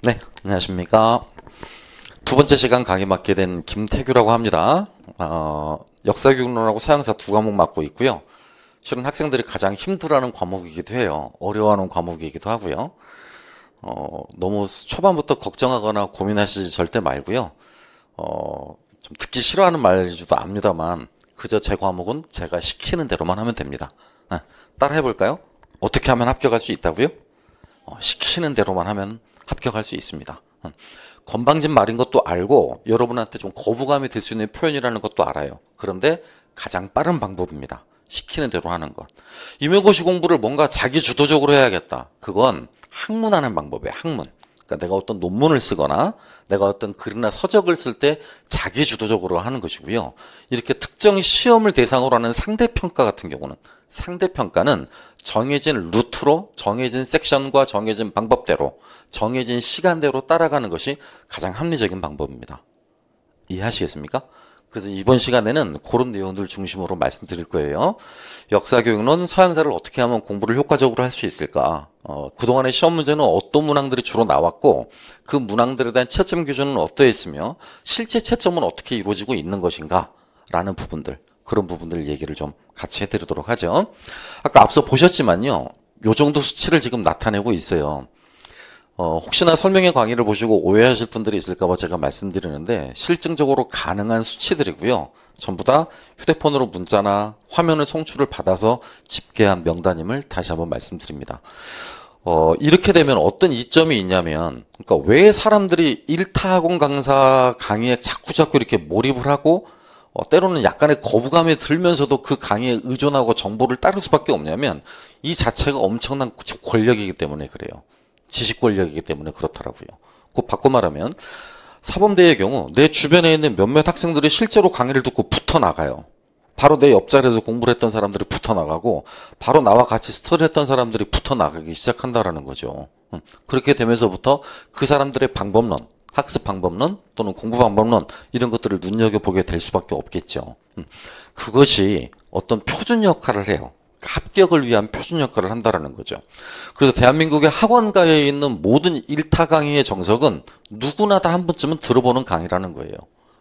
네, 안녕하십니까. 두 번째 시간 강의 맡게 된 김태규라고 합니다. 역사교육론하고 서양사 두 과목 맡고 있고요. 실은 학생들이 가장 힘들어하는 과목이기도 해요. 어려워하는 과목이기도 하고요. 너무 초반부터 걱정하거나 고민하시지 절대 말고요. 좀 듣기 싫어하는 말이지도 압니다만 그저 제 과목은 제가 시키는 대로만 하면 됩니다. 따라 해볼까요? 어떻게 하면 합격할 수 있다고요? 시키는 대로만 하면 합격할 수 있습니다. 건방진 말인 것도 알고 여러분한테 좀 거부감이 들 수 있는 표현이라는 것도 알아요. 그런데 가장 빠른 방법입니다. 시키는 대로 하는 것. 임용고시 공부를 뭔가 자기 주도적으로 해야겠다. 그건 학문하는 방법이에요. 학문. 그러니까 내가 어떤 논문을 쓰거나 내가 어떤 글이나 서적을 쓸 때 자기 주도적으로 하는 것이고요. 이렇게 특정 시험을 대상으로 하는 상대평가 같은 경우는 상대평가는 정해진 루트로 정해진 섹션과 정해진 방법대로 정해진 시간대로 따라가는 것이 가장 합리적인 방법입니다. 이해하시겠습니까? 그래서 이번 시간에는 그런 내용들 중심으로 말씀드릴 거예요. 역사교육론 서양사를 어떻게 하면 공부를 효과적으로 할 수 있을까? 그동안의 시험 문제는 어떤 문항들이 주로 나왔고 그 문항들에 대한 채점 기준은 어떠했으며 실제 채점은 어떻게 이루어지고 있는 것인가? 라는 부분들, 그런 부분들 얘기를 좀 같이 해드리도록 하죠. 아까 앞서 보셨지만요. 요 정도 수치를 지금 나타내고 있어요. 혹시나 설명의 강의를 보시고 오해하실 분들이 있을까봐 제가 말씀드리는데 실증적으로 가능한 수치들이고요. 전부 다 휴대폰으로 문자나 화면을 송출을 받아서 집계한 명단임을 다시 한번 말씀드립니다. 이렇게 되면 어떤 이점이 있냐면, 그러니까 왜 사람들이 일타학원 강사 강의에 자꾸 이렇게 몰입을 하고 때로는 약간의 거부감이 들면서도 그 강의에 의존하고 정보를 따를 수밖에 없냐면 이 자체가 엄청난 권력이기 때문에 그래요. 지식 권력이기 때문에 그렇더라고요. 그 바꿔 말하면 사범대의 경우 내 주변에 있는 몇몇 학생들이 실제로 강의를 듣고 붙어 나가요. 바로 내 옆자리에서 공부를 했던 사람들이 붙어 나가고 바로 나와 같이 스터디를 했던 사람들이 붙어 나가기 시작한다라는 거죠. 그렇게 되면서부터 그 사람들의 방법론, 학습 방법론 또는 공부 방법론 이런 것들을 눈여겨보게 될 수밖에 없겠죠. 그것이 어떤 표준 역할을 해요. 합격을 위한 표준 역할을 한다라는 거죠. 그래서 대한민국의 학원가에 있는 모든 일타 강의의 정석은 누구나 다 한 번쯤은 들어보는 강의라는 거예요.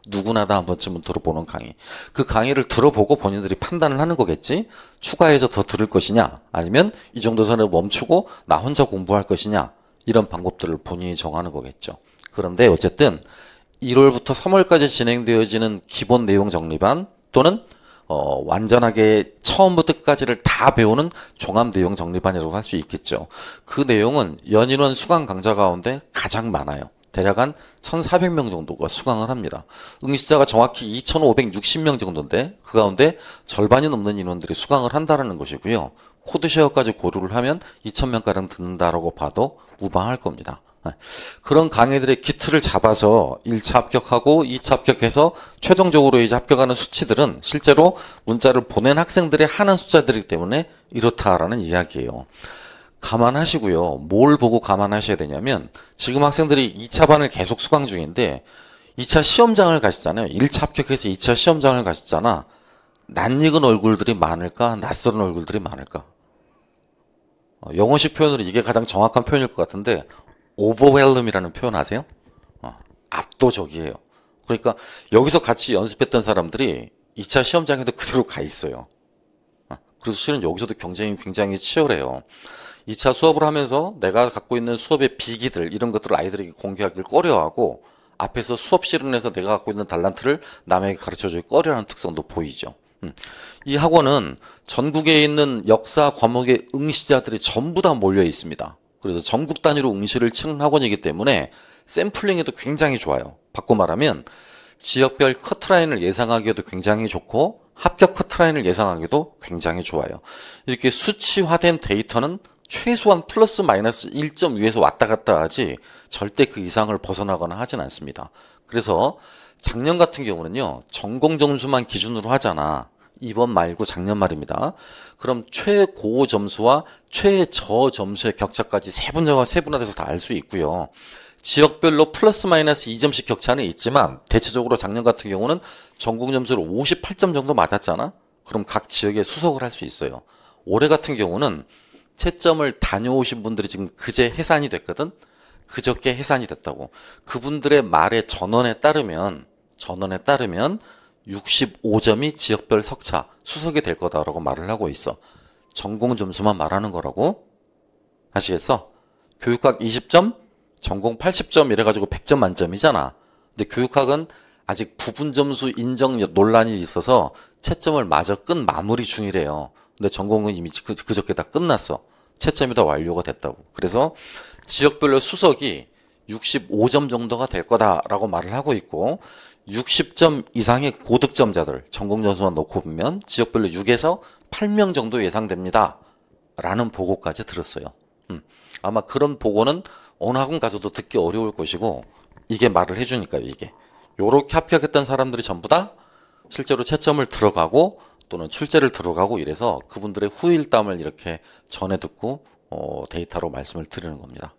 누구나 다 한 번쯤은 들어보는 강의. 그 강의를 들어보고 본인들이 판단을 하는 거겠지. 추가해서 더 들을 것이냐 아니면 이 정도 선에 멈추고 나 혼자 공부할 것이냐, 이런 방법들을 본인이 정하는 거겠죠. 그런데 어쨌든 1월부터 3월까지 진행되어지는 기본 내용 정리반 또는 완전하게 처음부터 끝까지를 다 배우는 종합 내용 정리반이라고 할 수 있겠죠. 그 내용은 연인원 수강 강좌 가운데 가장 많아요. 대략 한 1,400명 정도가 수강을 합니다. 응시자가 정확히 2,560명 정도인데 그 가운데 절반이 넘는 인원들이 수강을 한다는 것이고요. 코드쉐어까지 고려를 하면 2,000명가량 듣는다라고 봐도 무방할 겁니다. 그런 강의들의 기틀을 잡아서 1차 합격하고 2차 합격해서 최종적으로 이제 합격하는 수치들은 실제로 문자를 보낸 학생들의 하는 숫자들이기 때문에 이렇다라는 이야기예요. 감안하시고요. 뭘 보고 감안하셔야 되냐면 지금 학생들이 2차 반을 계속 수강 중인데 2차 시험장을 가시잖아요. 1차 합격해서 2차 시험장을 가시잖아. 낯익은 얼굴들이 많을까? 낯설은 얼굴들이 많을까? 영어식 표현으로 이게 가장 정확한 표현일 것 같은데 overwhelm이라는 표현 아세요? 압도적이에요. 그러니까 여기서 같이 연습했던 사람들이 2차 시험장에도 그대로 가 있어요. 그래서 실은 여기서도 경쟁이 굉장히 치열해요. 2차 수업을 하면서 내가 갖고 있는 수업의 비기들 이런 것들을 아이들에게 공개하기를 꺼려하고 앞에서 수업 실현에서 내가 갖고 있는 달란트를 남에게 가르쳐주기 꺼려하는 특성도 보이죠. 이 학원은 전국에 있는 역사 과목의 응시자들이 전부 다 몰려 있습니다. 그래서 전국 단위로 응시를 치는 학원이기 때문에 샘플링에도 굉장히 좋아요. 바꿔 말하면 지역별 커트라인을 예상하기에도 굉장히 좋고 합격 커트라인을 예상하기도 굉장히 좋아요. 이렇게 수치화된 데이터는 최소한 플러스 마이너스 1점 위에서 왔다 갔다 하지 절대 그 이상을 벗어나거나 하진 않습니다. 그래서 작년 같은 경우는요. 전공 점수만 기준으로 하잖아. 이번 말고 작년 말입니다. 그럼 최고 점수와 최저 점수의 격차까지 세분화돼서 다 알 수 있고요. 지역별로 플러스 마이너스 2점씩 격차는 있지만 대체적으로 작년 같은 경우는 전공 점수를 58점 정도 맞았잖아. 그럼 각 지역에 수석을 할 수 있어요. 올해 같은 경우는 채점을 다녀오신 분들이 지금 그제 해산이 됐거든. 그저께 해산이 됐다고. 그분들의 말의 전언에 따르면 65점이 지역별 석차 수석이 될 거다라고 말을 하고 있어. 전공 점수만 말하는 거라고. 아시겠어? 교육학 20점, 전공 80점 이래가지고 100점 만점이잖아. 근데 교육학은 아직 부분 점수 인정 논란이 있어서 채점을 마저 끈 마무리 중이래요. 근데 전공은 이미 그저께 다 끝났어. 채점이 다 완료가 됐다고. 그래서 지역별로 수석이 65점 정도가 될 거다라고 말을 하고 있고 60점 이상의 고득점자들 전공 점수만 놓고 보면 지역별로 6에서 8명 정도 예상됩니다. 라는 보고까지 들었어요. 아마 그런 보고는 어느 학원 가서도 듣기 어려울 것이고 이게 말을 해주니까요. 이게 요렇게 합격했던 사람들이 전부 다 실제로 채점을 들어가고 또는 출제를 들어가고 이래서 그분들의 후일담을 이렇게 전해 듣고 데이터로 말씀을 드리는 겁니다.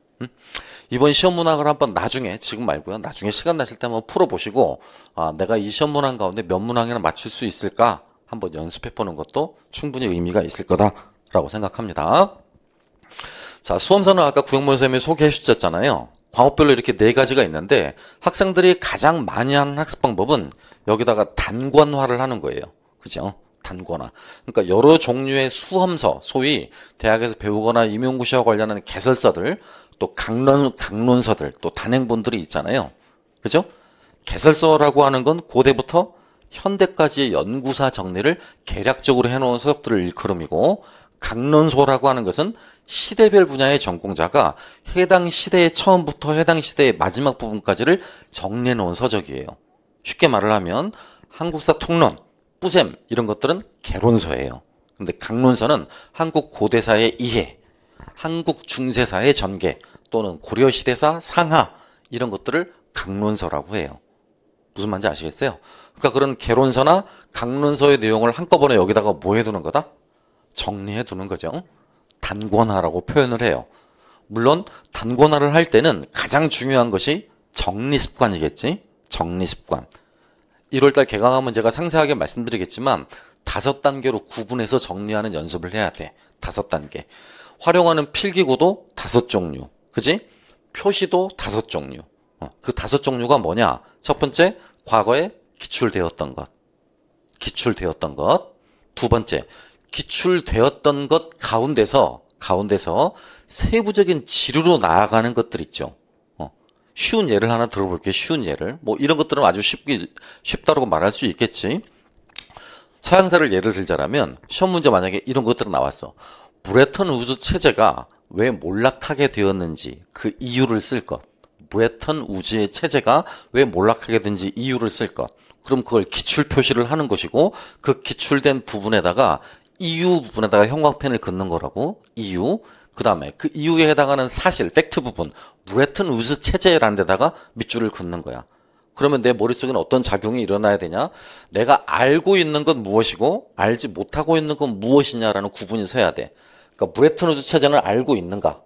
이번 시험 문항을 한번 나중에 지금 말고요. 나중에 시간 나실 때 한번 풀어보시고 내가 이 시험 문항 가운데 몇 문항이나 맞출 수 있을까 한번 연습해 보는 것도 충분히 의미가 있을 거다라고 생각합니다. 자, 수험서는 아까 구영문 선생님이 소개해 주셨잖아요. 과목별로 이렇게 4가지가 있는데 학생들이 가장 많이 하는 학습 방법은 여기다가 단권화를 하는 거예요. 그죠? 단권화. 그러니까 여러 종류의 수험서, 소위 대학에서 배우거나 임용고시와 관련한 개설서들, 또 강론서들, 또 단행본들이 있잖아요. 그죠? 개설서라고 하는 건 고대부터 현대까지의 연구사 정리를 개략적으로 해놓은 서적들을 일컬음이고 강론서라고 하는 것은 시대별 분야의 전공자가 해당 시대의 처음부터 해당 시대의 마지막 부분까지를 정리해 놓은 서적이에요. 쉽게 말을 하면 한국사 통론, 뿌셈 이런 것들은 개론서예요. 근데 강론서는 한국 고대사의 이해, 한국 중세사의 전개 또는 고려시대사 상하 이런 것들을 강론서라고 해요. 무슨 말인지 아시겠어요? 그러니까 그런 개론서나 강론서의 내용을 한꺼번에 여기다가 뭐 해두는 거다? 정리해 두는 거죠. 단권화라고 표현을 해요. 물론 단권화를 할 때는 가장 중요한 것이 정리습관이겠지. 정리습관. 1월달 개강하면 제가 상세하게 말씀드리겠지만 5단계로 구분해서 정리하는 연습을 해야 돼. 5단계. 활용하는 필기구도 5종류. 그지? 표시도 5종류. 그 5종류가 뭐냐? 첫 번째, 과거에 기출되었던 것. 기출되었던 것. 두 번째, 기출되었던 것 가운데서 세부적인 지류로 나아가는 것들 있죠. 쉬운 예를 하나 들어볼게요. 쉬운 예를. 뭐 이런 것들은 아주 쉽다고 말할 수 있겠지. 서양사를 예를 들자면 시험 문제 만약에 이런 것들은 나왔어. 브레턴 우즈 체제가 왜 몰락하게 되었는지 그 이유를 쓸 것. 브레턴 우즈의 체제가 왜 몰락하게 된지 이유를 쓸 것. 그럼 그걸 기출 표시를 하는 것이고 그 기출된 부분에다가 이유 부분에다가 형광펜을 긋는 거라고. 이유. 그 다음에 그 이유에 해당하는 사실, 팩트 부분, 브레튼 우즈 체제라는 데다가 밑줄을 긋는 거야. 그러면 내 머릿속에는 어떤 작용이 일어나야 되냐? 내가 알고 있는 건 무엇이고 알지 못하고 있는 건 무엇이냐라는 구분이 서야 돼. 그러니까 브레튼 우즈 체제는 알고 있는가?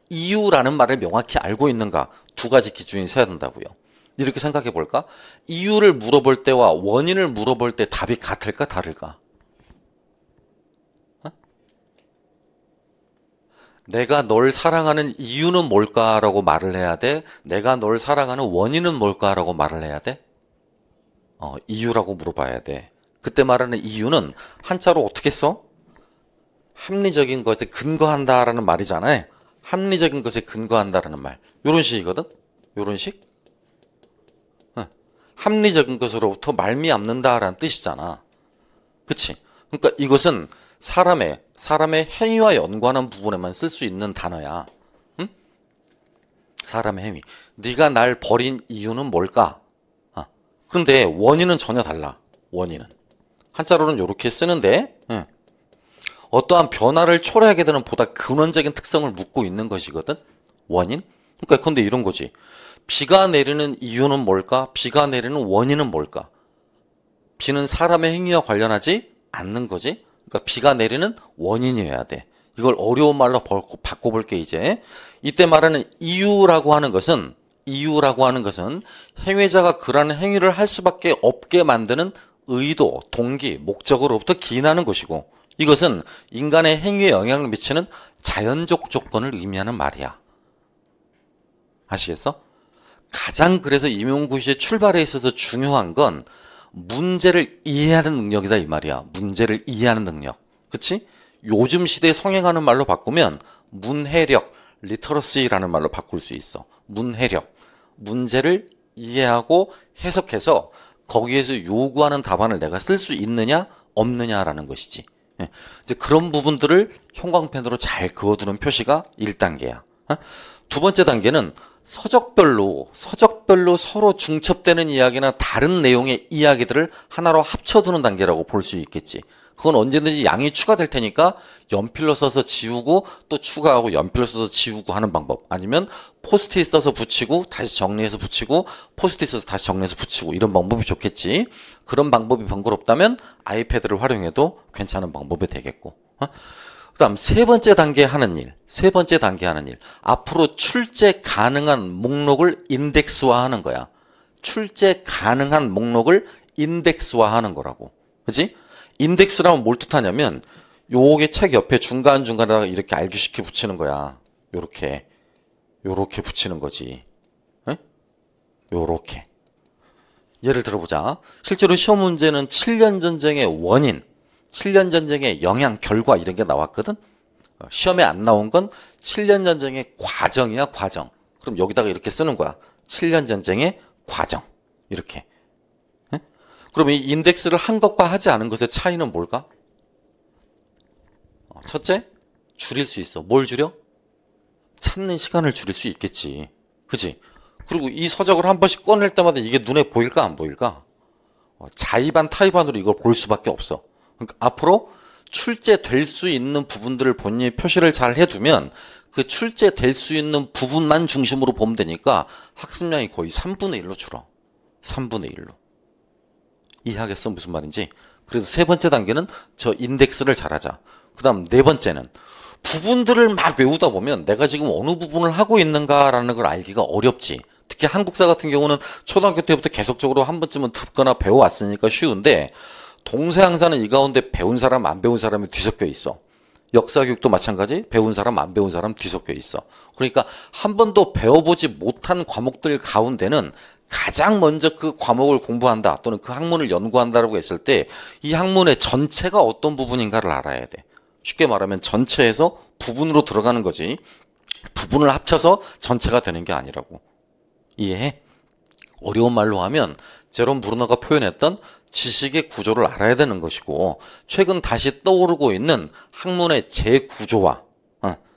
이유라는 말을 명확히 알고 있는가? 두 가지 기준이 서야 된다고요. 이렇게 생각해 볼까? 이유를 물어볼 때와 원인을 물어볼 때 답이 같을까 다를까? 내가 널 사랑하는 이유는 뭘까라고 말을 해야 돼? 내가 널 사랑하는 원인은 뭘까라고 말을 해야 돼? 이유라고 물어봐야 돼. 그때 말하는 이유는 한자로 어떻게 써? 합리적인 것에 근거한다라는 말이잖아요. 합리적인 것에 근거한다라는 말. 요런 식이거든? 요런 식? 합리적인 것으로부터 말미암는다라는 뜻이잖아. 그치? 그러니까 이것은 사람의 행위와 연관한 부분에만 쓸 수 있는 단어야. 응? 사람의 행위. 네가 날 버린 이유는 뭘까? 그런데 원인은 전혀 달라. 원인은. 한자로는 이렇게 쓰는데 어떠한 변화를 초래하게 되는 보다 근원적인 특성을 묻고 있는 것이거든. 원인. 그러니까 근데 이런 거지. 비가 내리는 이유는 뭘까? 비가 내리는 원인은 뭘까? 비는 사람의 행위와 관련하지 않는 거지. 그러니까 비가 내리는 원인이어야 돼. 이걸 어려운 말로 바꿔볼게 이제. 이때 말하는 이유라고 하는 것은 행위자가 그러한 행위를 할 수밖에 없게 만드는 의도, 동기, 목적으로부터 기인하는 것이고 이것은 인간의 행위에 영향을 미치는 자연적 조건을 의미하는 말이야. 아시겠어? 가장 그래서 임용고시의 출발에 있어서 중요한 건 문제를 이해하는 능력이다 이 말이야. 문제를 이해하는 능력. 그치? 요즘 시대에 성행하는 말로 바꾸면 문해력, 리터러시라는 말로 바꿀 수 있어. 문해력. 문제를 이해하고 해석해서 거기에서 요구하는 답안을 내가 쓸 수 있느냐 없느냐라는 것이지. 이제 그런 부분들을 형광펜으로 잘 그어두는 표시가 1단계야. 두 번째 단계는 서적별로 서로 중첩되는 이야기나 다른 내용의 이야기들을 하나로 합쳐두는 단계라고 볼 수 있겠지. 그건 언제든지 양이 추가될 테니까 연필로 써서 지우고 또 추가하고 연필로 써서 지우고 하는 방법, 아니면 포스트잇 써서 붙이고 다시 정리해서 붙이고 포스트잇 써서 다시 정리해서 붙이고, 이런 방법이 좋겠지. 그런 방법이 번거롭다면 아이패드를 활용해도 괜찮은 방법이 되겠고. 그 다음 세 번째 단계 하는 일. 앞으로 출제 가능한 목록을 인덱스화하는 거야. 출제 가능한 목록을 인덱스화하는 거라고. 그치? 인덱스라면 뭘 뜻하냐면 요게 책 옆에 중간중간에다가 이렇게 알기쉽게 붙이는 거야. 요렇게 붙이는 거지. 에? 요렇게. 예를 들어보자. 실제로 시험 문제는 7년 전쟁의 원인, 7년 전쟁의 영향, 결과 이런 게 나왔거든. 시험에 안 나온 건 7년 전쟁의 과정이야, 과정. 그럼 여기다가 이렇게 쓰는 거야. 7년 전쟁의 과정. 이렇게. 에? 그럼 이 인덱스를 한 것과 하지 않은 것의 차이는 뭘까? 첫째, 줄일 수 있어. 뭘 줄여? 찾는 시간을 줄일 수 있겠지. 그치? 그리고 이 서적을 한 번씩 꺼낼 때마다 이게 눈에 보일까 안 보일까? 자의반 타의반으로 이걸 볼 수밖에 없어. 그러니까 앞으로 출제될 수 있는 부분들을 본인이 표시를 잘 해두면 그 출제될 수 있는 부분만 중심으로 보면 되니까 학습량이 거의 3분의 1로 줄어. 3분의 1로. 이해하겠어? 무슨 말인지? 그래서 세 번째 단계는 저 인덱스를 잘하자. 그 다음 네 번째는 부분들을 막 외우다 보면 내가 지금 어느 부분을 하고 있는가라는 걸 알기가 어렵지. 특히 한국사 같은 경우는 초등학교 때부터 계속적으로 한 번쯤은 듣거나 배워왔으니까 쉬운데, 동서양사는 이 가운데 배운 사람 안 배운 사람이 뒤섞여 있어. 역사교육도 마찬가지, 배운 사람 안 배운 사람 뒤섞여 있어. 그러니까 한 번도 배워보지 못한 과목들 가운데는 가장 먼저 그 과목을 공부한다 또는 그 학문을 연구한다라고 했을 때 이 학문의 전체가 어떤 부분인가를 알아야 돼. 쉽게 말하면 전체에서 부분으로 들어가는 거지, 부분을 합쳐서 전체가 되는 게 아니라고. 이해해? 어려운 말로 하면 제롬 브루너가 표현했던 지식의 구조를 알아야 되는 것이고, 최근 다시 떠오르고 있는 학문의 재구조화,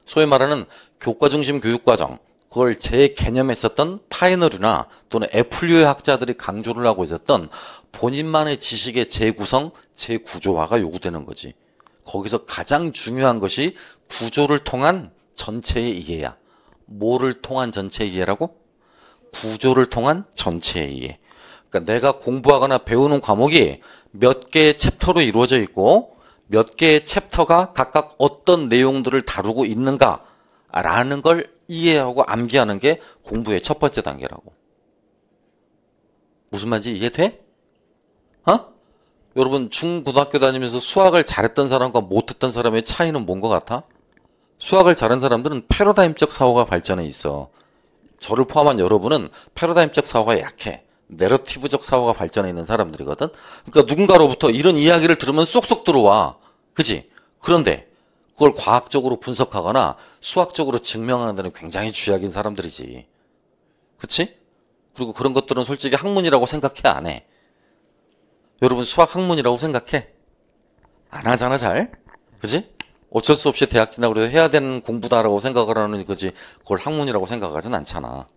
소위 말하는 교과 중심 교육과정, 그걸 재개념했었던 파이너류나 또는 애플류의 학자들이 강조를 하고 있었던 본인만의 지식의 재구성, 재구조화가 요구되는 거지. 거기서 가장 중요한 것이 구조를 통한 전체의 이해야. 뭐를 통한 전체의 이해라고? 구조를 통한 전체의 이해. 그러니까 내가 공부하거나 배우는 과목이 몇 개의 챕터로 이루어져 있고 몇 개의 챕터가 각각 어떤 내용들을 다루고 있는가라는 걸 이해하고 암기하는 게 공부의 첫 번째 단계라고. 무슨 말인지 이해돼? 여러분 중고등학교 다니면서 수학을 잘했던 사람과 못했던 사람의 차이는 뭔 것 같아? 수학을 잘한 사람들은 패러다임적 사고가 발전해 있어. 저를 포함한 여러분은 패러다임적 사고가 약해. 내러티브적 사고가 발전해 있는 사람들이거든. 그러니까 누군가로부터 이런 이야기를 들으면 쏙쏙 들어와. 그치? 그런데 그걸 과학적으로 분석하거나 수학적으로 증명하는 데는 굉장히 쥐약인 사람들이지. 그치? 그리고 그런 것들은 솔직히 학문이라고 생각해, 안 해? 여러분 수학 학문이라고 생각해? 안 하잖아, 잘? 그치? 어쩔 수 없이 대학 진학을 해서 해야 되는 공부다라고 생각을 하는 거지, 그걸 학문이라고 생각하진 않잖아.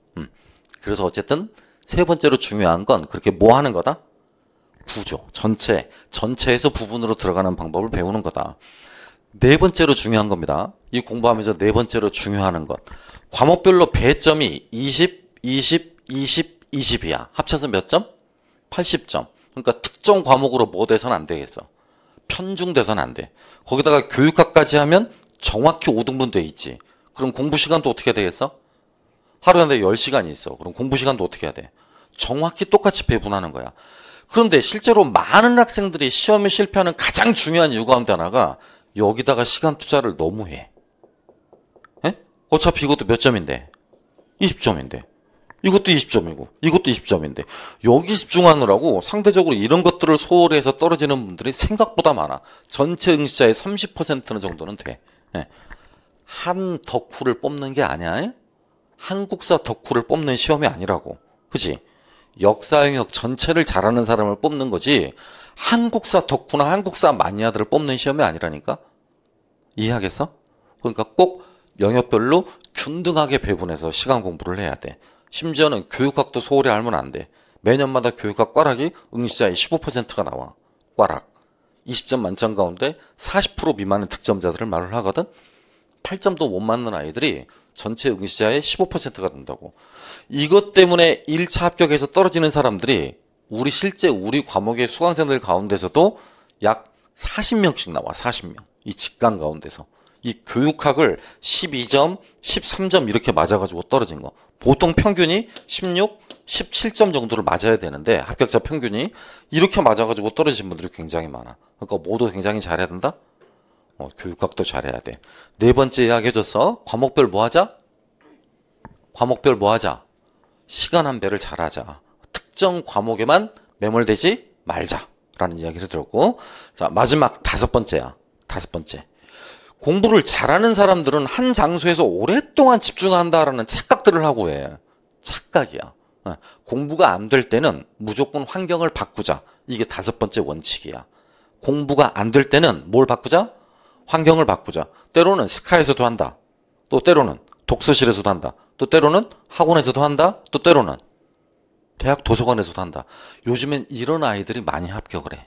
그래서 어쨌든 세 번째로 중요한 건 그렇게 뭐 하는 거다? 구조, 전체에서 부분으로 들어가는 방법을 배우는 거다. 네 번째로 중요한 겁니다. 이 공부하면서 네 번째로 중요한 것. 과목별로 배점이 20, 20, 20, 20이야. 합쳐서 몇 점? 80점. 그러니까 특정 과목으로 뭐 돼서는 안 되겠어. 편중돼서는 안 돼. 거기다가 교육학까지 하면 정확히 5등분 돼 있지. 그럼 공부 시간도 어떻게 되겠어? 하루에 내 10시간이 있어. 그럼 공부 시간도 어떻게 해야 돼? 정확히 똑같이 배분하는 거야. 그런데 실제로 많은 학생들이 시험에 실패하는 가장 중요한 이유 가운데 하나가 여기다가 시간 투자를 너무 해. 에? 어차피 이것도 몇 점인데? 20점인데. 이것도 20점이고 이것도 20점인데 여기 집중하느라고 상대적으로 이런 것들을 소홀해서 떨어지는 분들이 생각보다 많아. 전체 응시자의 30%는 정도는 돼. 예. 한 덕후를 뽑는 게 아니야. 한국사 덕후를 뽑는 시험이 아니라고. 그치? 역사 영역 전체를 잘하는 사람을 뽑는 거지 한국사 덕후나 한국사 마니아들을 뽑는 시험이 아니라니까. 이해하겠어? 그러니까 꼭 영역별로 균등하게 배분해서 시간 공부를 해야 돼. 심지어는 교육학도 소홀히 알면 안 돼. 매년마다 교육학 꽈락이 응시자의 15%가 나와. 꽈락. 20점 만점 가운데 40% 미만의 득점자들을 말을 하거든. 8점도 못 맞는 아이들이 전체 응시자의 15%가 된다고. 이것 때문에 1차 합격에서 떨어지는 사람들이 실제 우리 과목의 수강생들 가운데서도 약 40명씩 나와. 40명. 이 직강 가운데서. 이 교육학을 12점, 13점 이렇게 맞아가지고 떨어진 거. 보통 평균이 16, 17점 정도를 맞아야 되는데 합격자 평균이 이렇게 맞아가지고 떨어진 분들이 굉장히 많아. 그러니까 모두 굉장히 잘해야 된다? 교육학도 잘해야 돼. 네 번째 이야기해줬어. 과목별 뭐 하자? 과목별 뭐 하자? 시간 안배를 잘하자. 특정 과목에만 매몰되지 말자라는 이야기를 들었고, 자 마지막 다섯 번째야. 다섯 번째. 공부를 잘하는 사람들은 한 장소에서 오랫동안 집중한다라는 착각들을 하고 해. 착각이야. 공부가 안 될 때는 무조건 환경을 바꾸자. 이게 다섯 번째 원칙이야. 공부가 안 될 때는 뭘 바꾸자? 환경을 바꾸자. 때로는 스카에서도 한다. 또 때로는 독서실에서도 한다. 또 때로는 학원에서도 한다. 또 때로는 대학 도서관에서도 한다. 요즘엔 이런 아이들이 많이 합격을 해.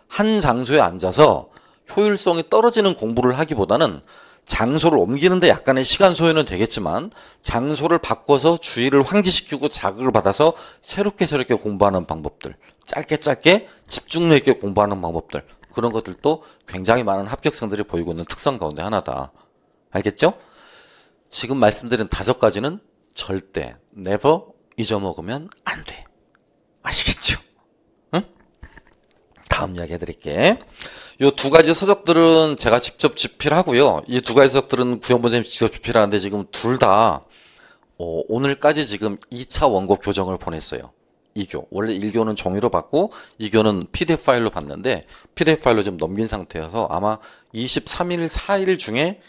한 장소에 앉아서 효율성이 떨어지는 공부를 하기보다는 장소를 옮기는데 약간의 시간 소요는 되겠지만 장소를 바꿔서 주의를 환기시키고 자극을 받아서 새롭게 공부하는 방법들, 짧게 집중력 있게 공부하는 방법들, 그런 것들도 굉장히 많은 합격생들이 보이고 있는 특성 가운데 하나다. 알겠죠? 지금 말씀드린 다섯 가지는 절대 never 잊어먹으면 안 돼. 아시겠죠? 응? 다음 이야기 해드릴게. 이 두 가지 서적들은 제가 직접 집필하고요. 이 두 가지 서적들은 구형본 선생님이 직접 집필하는데 지금 둘 다 오늘까지 지금 2차 원고 교정을 보냈어요. 2교. 원래 1교는 종이로 받고 2교는 PDF 파일로 받는데 PDF 파일로 좀 넘긴 상태여서 아마 23일, 4일 중에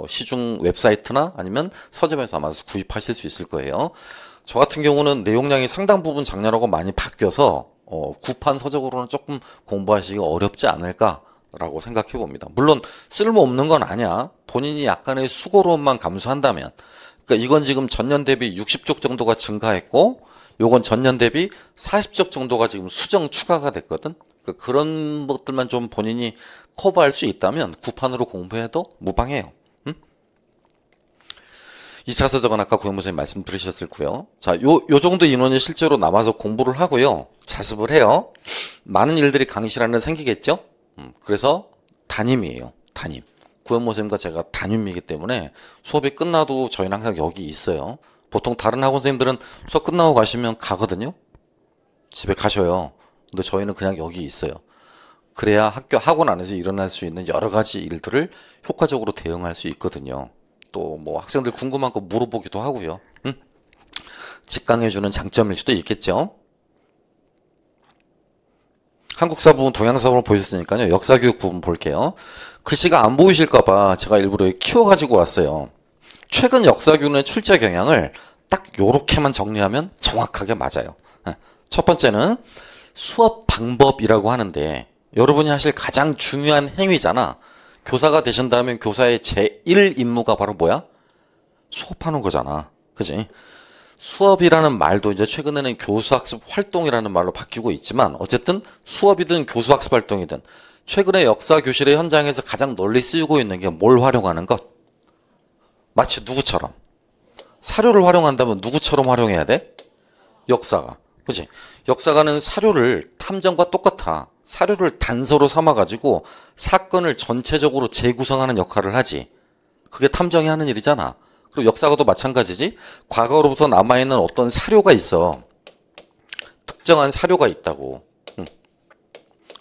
시중 웹사이트나 아니면 서점에서 아마 구입하실 수 있을 거예요. 저 같은 경우는 내용량이 상당 부분 작년하고 많이 바뀌어서 구판 서적으로는 조금 공부하시기가 어렵지 않을까라고 생각해 봅니다. 물론 쓸모없는 건 아니야. 본인이 약간의 수고로움만 감수한다면. 그러니까 이건 지금 전년 대비 60쪽 정도가 증가했고 요건 전년 대비 40쪽 정도가 지금 수정 추가가 됐거든. 그러니까 그런 것들만 좀 본인이 커버할 수 있다면 구판으로 공부해도 무방해요. 2차 서적은 아까 구형본 선생님 말씀 들으셨을고요. 자, 요 정도 인원이 실제로 남아서 공부를 하고요. 자습을 해요. 많은 일들이 강의실안에 생기겠죠? 그래서 담임이에요. 담임. 구형본 선생님과 제가 담임이기 때문에 수업이 끝나도 저희는 항상 여기 있어요. 보통 다른 학원 선생님들은 수업 끝나고 가시면 가거든요. 집에 가셔요. 근데 저희는 그냥 여기 있어요. 그래야 학원 안에서 일어날 수 있는 여러 가지 일들을 효과적으로 대응할 수 있거든요. 또 뭐 학생들 궁금한 거 물어보기도 하고요. 직강해주는 장점일 수도 있겠죠. 한국사 부분, 동양사 부분 보셨으니까요. 역사교육 부분 볼게요. 글씨가 안 보이실까봐 제가 일부러 키워가지고 왔어요. 최근 역사교육의 출제 경향을 딱 요렇게만 정리하면 정확하게 맞아요. 첫 번째는 수업 방법이라고 하는데 여러분이 하실 가장 중요한 행위잖아. 교사가 되신다면 교사의 제1 임무가 바로 뭐야? 수업하는 거잖아. 그지? 수업이라는 말도 이제 최근에는 교수학습 활동이라는 말로 바뀌고 있지만 어쨌든 수업이든 교수학습 활동이든 최근에 역사 교실의 현장에서 가장 널리 쓰이고 있는 게 뭘 활용하는 것? 마치 누구처럼? 사료를 활용한다면 누구처럼 활용해야 돼? 역사가. 그지? 역사가는 사료를 탐정과 똑같아. 사료를 단서로 삼아가지고 사건을 전체적으로 재구성하는 역할을 하지. 그게 탐정이 하는 일이잖아. 그리고 역사가도 마찬가지지. 과거로부터 남아있는 어떤 사료가 있어. 특정한 사료가 있다고.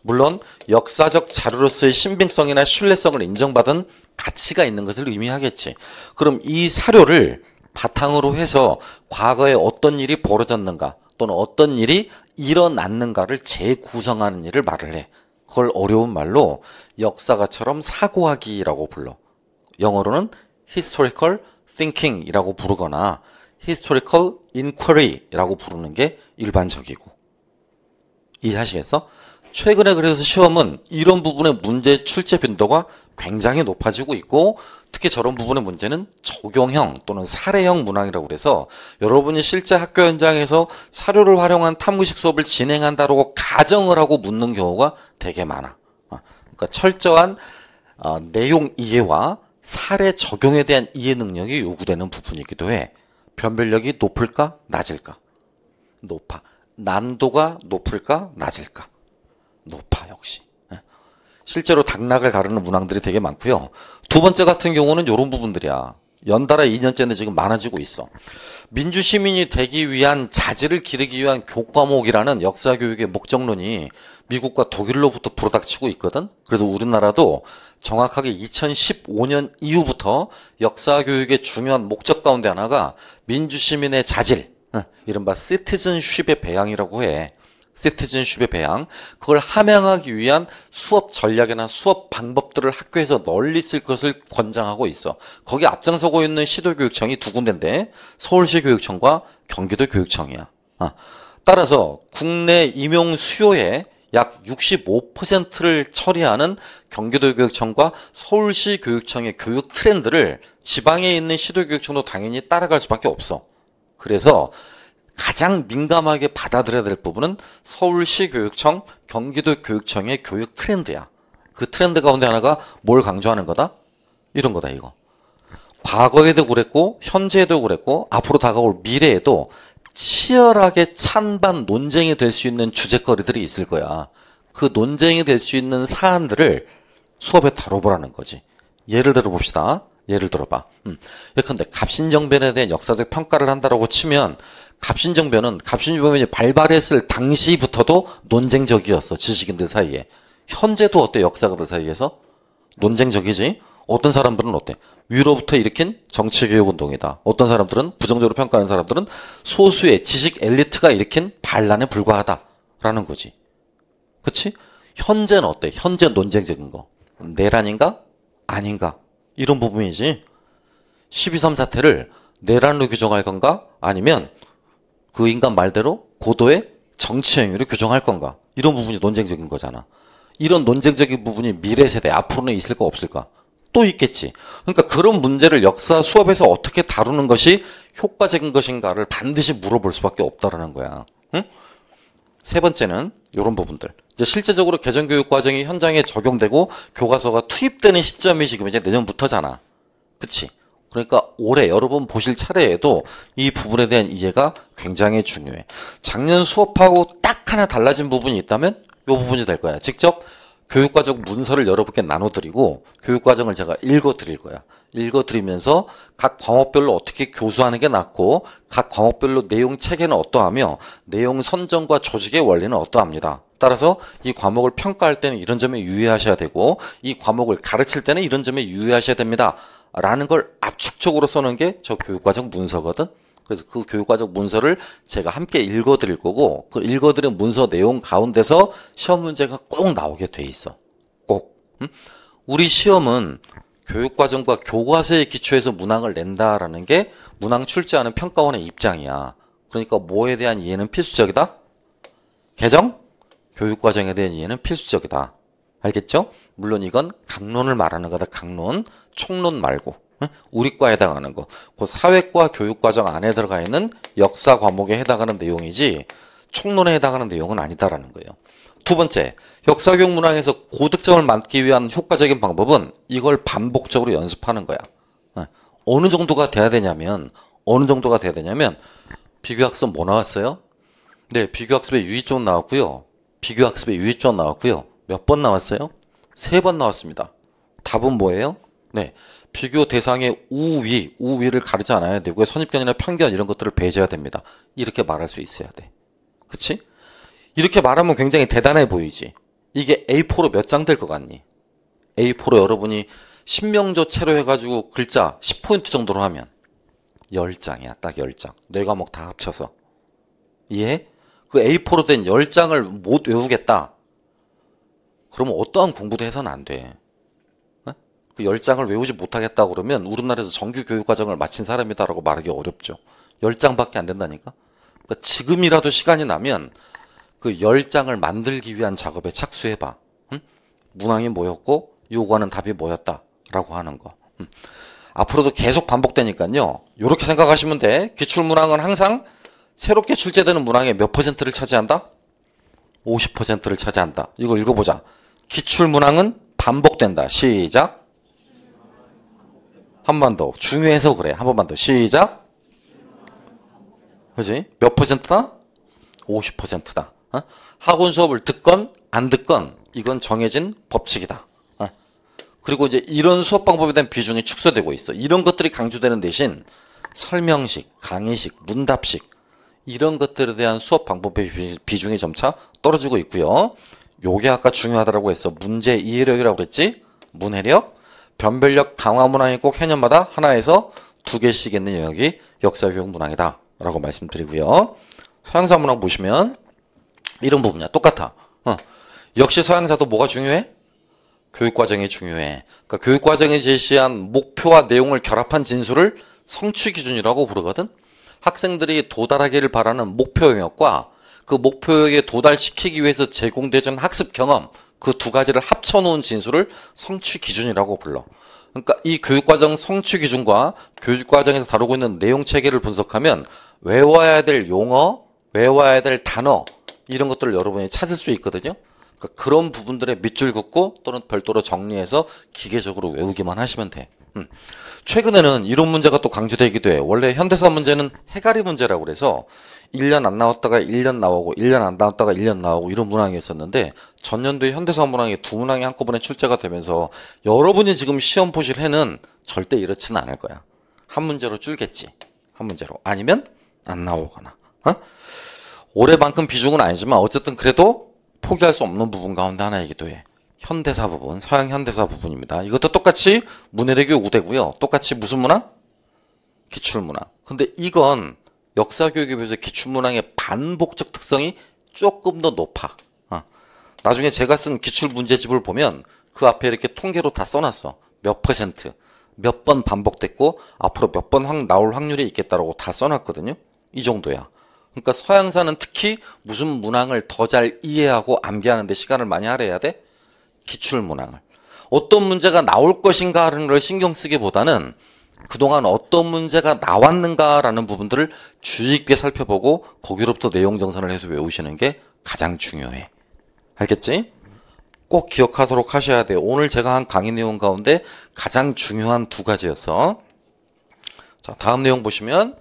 물론 역사적 자료로서의 신빙성이나 신뢰성을 인정받은 가치가 있는 것을 의미하겠지. 그럼 이 사료를 바탕으로 해서 과거에 어떤 일이 벌어졌는가 또는 어떤 일이 일어났는가를 재구성하는 일을 말을 해. 그걸 어려운 말로 역사가처럼 사고하기라고 불러. 영어로는 historical thinking이라고 부르거나 historical inquiry라고 부르는 게 일반적이고. 이해하시겠어? 최근에 그래서 시험은 이런 부분의 문제 출제 빈도가 굉장히 높아지고 있고, 특히 저런 부분의 문제는 적용형 또는 사례형 문항이라고 그래서 여러분이 실제 학교 현장에서 사료를 활용한 탐구식 수업을 진행한다고 가정을 하고 묻는 경우가 되게 많아. 그러니까 철저한 내용 이해와 사례 적용에 대한 이해 능력이 요구되는 부분이기도 해. 변별력이 높을까? 낮을까? 높아. 난도가 높을까? 낮을까? 높아, 역시. 실제로 당락을 가르는 문항들이 되게 많고요. 두 번째 같은 경우는 이런 부분들이야. 연달아 2년째는 지금 많아지고 있어. 민주시민이 되기 위한 자질을 기르기 위한 교과목이라는 역사교육의 목적론이 미국과 독일로부터 불어닥치고 있거든. 그래서 우리나라도 정확하게 2015년 이후부터 역사교육의 중요한 목적 가운데 하나가 민주시민의 자질, 이른바 시티즌십의 배양이라고 해. 시티즌십의 배양, 그걸 함양하기 위한 수업 전략이나 수업 방법들을 학교에서 널리 쓸 것을 권장하고 있어. 거기 앞장서고 있는 시도교육청이 두 군데인데 서울시 교육청과 경기도 교육청이야. 따라서 국내 임용 수요의 약 65%를 처리하는 경기도 교육청과 서울시 교육청의 교육 트렌드를 지방에 있는 시도교육청도 당연히 따라갈 수밖에 없어. 그래서 가장 민감하게 받아들여야 될 부분은 서울시 교육청, 경기도 교육청의 교육 트렌드야. 그 트렌드 가운데 하나가 뭘 강조하는 거다? 이런 거다, 이거. 과거에도 그랬고, 현재에도 그랬고, 앞으로 다가올 미래에도 치열하게 찬반 논쟁이 될 수 있는 주제거리들이 있을 거야. 그 논쟁이 될 수 있는 사안들을 수업에 다뤄보라는 거지. 예를 들어 봅시다. 예를 들어봐. 예컨대 갑신정변에 대한 역사적 평가를 한다라고 치면 갑신정변이 발발했을 당시부터도 논쟁적이었어. 지식인들 사이에. 현재도 어때? 역사가들 사이에서? 논쟁적이지? 어떤 사람들은 어때? 위로부터 일으킨 정치개혁 운동이다. 어떤 사람들은, 부정적으로 평가하는 사람들은 소수의 지식 엘리트가 일으킨 반란에 불과하다라는 거지. 그치? 현재는 어때? 현재 논쟁적인 거. 내란인가? 아닌가? 이런 부분이지. 12.3 사태를 내란으로 규정할 건가? 아니면 그 인간 말대로 고도의 정치 행위로 규정할 건가? 이런 부분이 논쟁적인 거잖아. 이런 논쟁적인 부분이 미래 세대 앞으로는 있을까 없을까? 또 있겠지. 그러니까 그런 문제를 역사 수업에서 어떻게 다루는 것이 효과적인 것인가를 반드시 물어볼 수밖에 없다라는 거야. 응? 세 번째는 이런 부분들. 이제 실제적으로 개정교육 과정이 현장에 적용되고 교과서가 투입되는 시점이 지금 이제 내년부터잖아. 그치? 그러니까 올해 여러분 보실 차례에도 이 부분에 대한 이해가 굉장히 중요해. 작년 수업하고 딱 하나 달라진 부분이 있다면 이 부분이 될 거야. 직접 교육과정 문서를 여러분께 나눠드리고 교육과정을 제가 읽어드릴 거야. 읽어드리면서 각 과목별로 어떻게 교수하는 게 낫고 각 과목별로 내용 체계는 어떠하며 내용 선정과 조직의 원리는 어떠합니다. 따라서 이 과목을 평가할 때는 이런 점에 유의하셔야 되고 이 과목을 가르칠 때는 이런 점에 유의하셔야 됩니다. 라는 걸 압축적으로 써놓은 게 저 교육과정 문서거든. 그래서 그 교육과정 문서를 제가 함께 읽어드릴 거고 그 읽어드린 문서 내용 가운데서 시험 문제가 꼭 나오게 돼 있어. 꼭. 우리 시험은 교육과정과 교과서의 기초에서 문항을 낸다라는 게 문항 출제하는 평가원의 입장이야. 그러니까 뭐에 대한 이해는 필수적이다? 개정? 교육과정에 대한 이해는 필수적이다. 알겠죠? 물론 이건 강론을 말하는 거다. 강론. 총론 말고. 우리 과에 해당하는 거. 그 사회과 교육과정 안에 들어가 있는 역사 과목에 해당하는 내용이지 총론에 해당하는 내용은 아니다라는 거예요. 두 번째, 역사교육 문항에서 고득점을 맞기 위한 효과적인 방법은 이걸 반복적으로 연습하는 거야. 어느 정도가 돼야 되냐면 비교학습 뭐 나왔어요? 네, 비교학습에 유의조언 나왔고요. 비교학습에 유의조언 나왔고요. 몇 번 나왔어요? 3번 나왔습니다. 답은 뭐예요? 네, 비교 대상의 우위를 가리지 않아야 되고요. 선입견이나 편견 이런 것들을 배제해야 됩니다. 이렇게 말할 수 있어야 돼. 그치? 이렇게 말하면 굉장히 대단해 보이지. 이게 A4로 몇 장 될 것 같니? A4로 여러분이 신명조 채로 해가지고 글자 10포인트 정도로 하면 10장이야. 딱 10장. 네 과목 다 합쳐서. 이해? 그 A4로 된 10장을 못 외우겠다. 그러면 어떠한 공부도 해서는 안 돼. 그 10장을 외우지 못하겠다 그러면 우리나라에서 정규 교육과정을 마친 사람이다라고 말하기 어렵죠. 10장밖에 안 된다니까. 그러니까 지금이라도 시간이 나면 그 10장을 만들기 위한 작업에 착수해봐. 응? 문항이 뭐였고 요구하는 답이 뭐였다라고 하는 거. 앞으로도 계속 반복되니까요. 이렇게 생각하시면 돼. 기출문항은 항상 새롭게 출제되는 문항의 몇 퍼센트를 차지한다? 50%를 차지한다. 이거 읽어보자. 기출문항은 반복된다. 시작. 한 번 더. 중요해서 그래. 한 번만 더. 시작. 그지? 몇 퍼센트다? 50%다. 학원 수업을 듣건 안 듣건 이건 정해진 법칙이다. 그리고 이제 이런 수업 방법에 대한 비중이 축소되고 있어. 이런 것들이 강조되는 대신 설명식, 강의식, 문답식 이런 것들에 대한 수업 방법의 비중이 점차 떨어지고 있고요. 요게 아까 중요하다고 했어. 문제 이해력이라고 그랬지? 문해력, 변별력 강화 문항이 꼭 해년마다 하나에서 2개씩 있는 영역이 역사교육 문항이다 라고 말씀드리고요. 서양사 문항 보시면 이런 부분이야. 똑같아. 역시 서양사도 뭐가 중요해? 교육과정이 중요해. 그러니까 교육과정이 제시한 목표와 내용을 결합한 진술을 성취기준이라고 부르거든. 학생들이 도달하기를 바라는 목표 영역과 그 목표 영역에 도달시키기 위해서 제공되는 학습 경험 그 두 가지를 합쳐놓은 진술을 성취기준이라고 불러. 그러니까 이 교육과정 성취기준과 교육과정에서 다루고 있는 내용체계를 분석하면 외워야 될 용어, 외워야 될 단어 이런 것들을 여러분이 찾을 수 있거든요. 그러니까 그런 부분들에 밑줄 긋고 또는 별도로 정리해서 기계적으로 외우기만 하시면 돼. 최근에는 이런 문제가 또 강조되기도 해. 원래 현대사 문제는 해가리 문제라고 그래서 1년 안 나왔다가 1년 나오고 1년 안 나왔다가 1년 나오고 이런 문항이 있었는데 전년도에 현대사 문항이 두 문항이 한꺼번에 출제가 되면서 여러분이 지금 시험 보실 해는 절대 이렇지는 않을 거야. 한 문제로 줄겠지. 한 문제로. 아니면 안 나오거나. 올해만큼 비중은 아니지만 어쨌든 그래도 포기할 수 없는 부분 가운데 하나이기도 해. 현대사 부분, 서양 현대사 부분입니다. 이것도 똑같이 문해력이 5대고요. 똑같이 무슨 문항? 기출문항. 근데 이건 역사교육에 비해서 기출문항의 반복적 특성이 조금 더 높아. 나중에 제가 쓴 기출문제집을 보면 그 앞에 이렇게 통계로 다 써놨어. 몇 퍼센트, 몇 번 반복됐고 앞으로 몇 번 나올 확률이 있겠다라고 다 써놨거든요. 이 정도야. 그러니까 서양사는 특히 무슨 문항을 더 잘 이해하고 암기하는 데 시간을 많이 할애해야 돼? 기출문항을. 어떤 문제가 나올 것인가 하는 걸 신경 쓰기보다는 그동안 어떤 문제가 나왔는가라는 부분들을 주의 깊게 살펴보고 거기로부터 내용 정산을 해서 외우시는 게 가장 중요해. 알겠지? 꼭 기억하도록 하셔야 돼요. 오늘 제가 한 강의 내용 가운데 가장 중요한 두 가지였어. 자, 다음 내용 보시면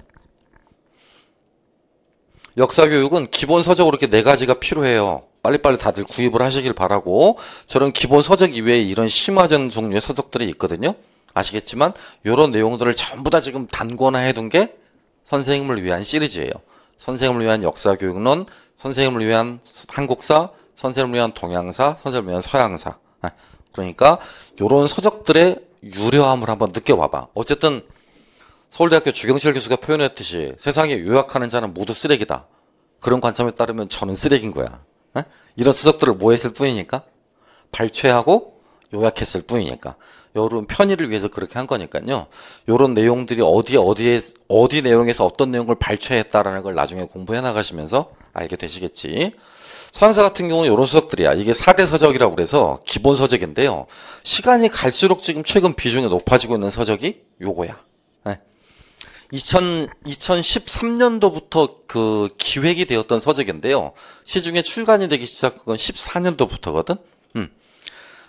역사교육은 기본 서적으로 이렇게 4가지가 필요해요. 빨리빨리 다들 구입을 하시길 바라고. 저런 기본 서적 이외에 이런 심화전 종류의 서적들이 있거든요. 아시겠지만 이런 내용들을 전부 다 지금 단권화해 둔 게 선생님을 위한 시리즈예요. 선생님을 위한 역사교육론, 선생님을 위한 한국사, 선생님을 위한 동양사, 선생님을 위한 서양사. 그러니까 이런 서적들의 유료함을 한번 느껴봐봐. 어쨌든 서울대학교 주경실 교수가 표현했듯이 세상에 요약하는 자는 모두 쓰레기다. 그런 관점에 따르면 저는 쓰레기인 거야. 이런 서적들을 뭐 했을 뿐이니까? 발췌하고 요약했을 뿐이니까. 여러분 편의를 위해서 그렇게 한 거니까요. 이런 내용들이 어디 내용에서 어떤 내용을 발췌했다라는 걸 나중에 공부해 나가시면서 알게 되시겠지. 서양사 같은 경우는 이런 서적들이야. 이게 4대 서적이라고 그래서 기본 서적인데요. 시간이 갈수록 지금 최근 비중이 높아지고 있는 서적이 요거야. 2013년도부터 그 기획이 되었던 서적인데요. 시중에 출간이 되기 시작한 건 14년도부터거든.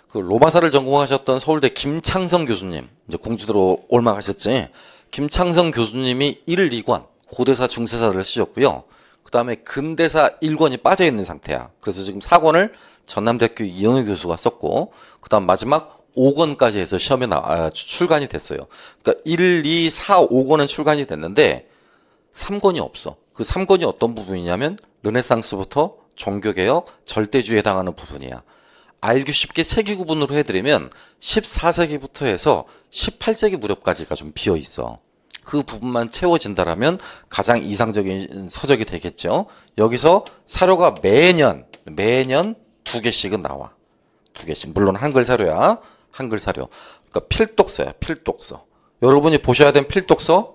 그 로마사를 전공하셨던 서울대 김창성 교수님, 이제 공주대로 올라가셨지. 김창성 교수님이 1, 2권, 고대사, 중세사를 쓰셨고요. 그 다음에 근대사 1권이 빠져 있는 상태야. 그래서 지금 4권을 전남대학교 이영희 교수가 썼고, 그 다음 마지막 5권까지 해서 시험에 출간이 됐어요. 그러니까 1, 2, 4, 5권은 출간이 됐는데 3권이 없어. 그 3권이 어떤 부분이냐면 르네상스부터 종교개혁, 절대주의에 해당하는 부분이야. 알기 쉽게 세기 구분으로 해드리면 14세기부터 해서 18세기 무렵까지가 좀 비어 있어. 그 부분만 채워진다라면 가장 이상적인 서적이 되겠죠. 여기서 사료가 매년 2개씩은 나와. 2개씩. 물론 한글 사료야. 한글 사료. 그러니까 필독서야. 필독서. 여러분이 보셔야 된 필독서